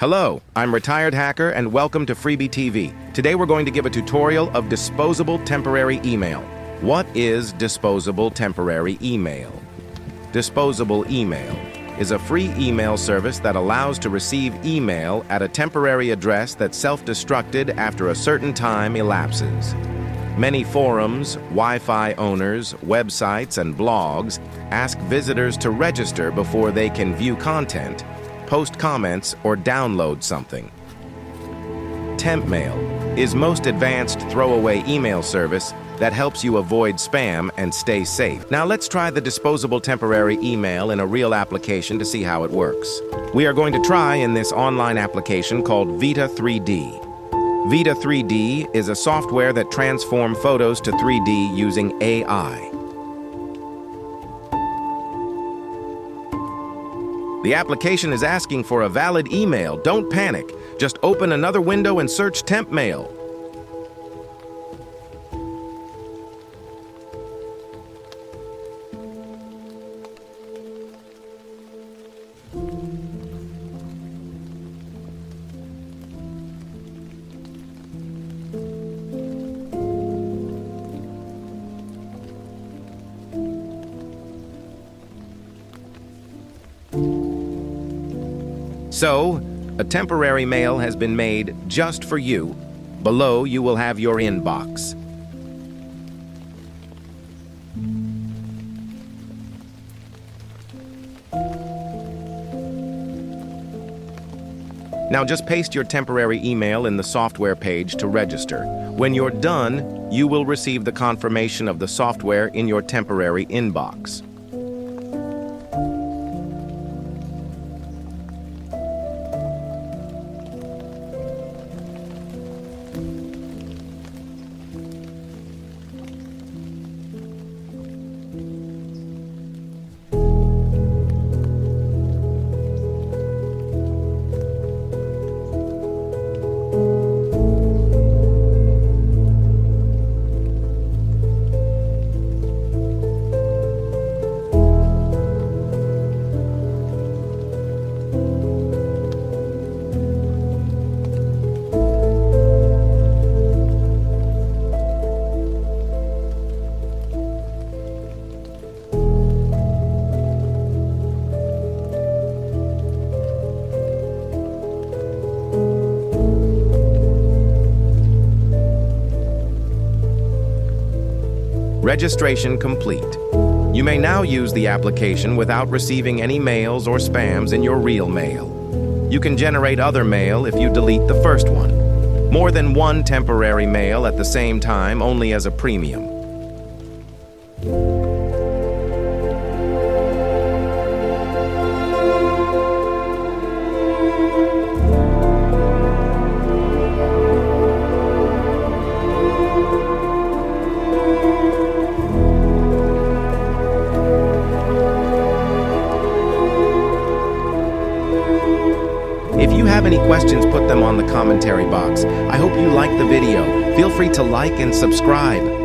Hello, I'm Retired Hacker and welcome to Freebie TV. Today we're going to give a tutorial of disposable temporary email. What is disposable temporary email? Disposable email is a free email service that allows to receive email at a temporary address that self-destructed after a certain time elapses. Many forums, Wi-Fi owners, websites, and blogs ask visitors to register before they can view content, post comments, or download something. Temp mail is most advanced throwaway email service that helps you avoid spam and stay safe. Now let's try the disposable temporary email in a real application to see how it works. We are going to try in this online application called Vita 3D. Vita 3D is a software that transforms photos to 3D using AI. The application is asking for a valid email. Don't panic. Just open another window and search temp mail. So, a temporary mail has been made just for you. Below, you will have your inbox. Now just paste your temporary email in the software page to register. When you're done, you will receive the confirmation of the software in your temporary inbox. Registration complete. You may now use the application without receiving any mails or spams in your real mail. You can generate other mail if you delete the first one. More than one temporary mail at the same time only as a premium. If you have any questions, put them on the commentary box. I hope you liked the video. Feel free to like and subscribe.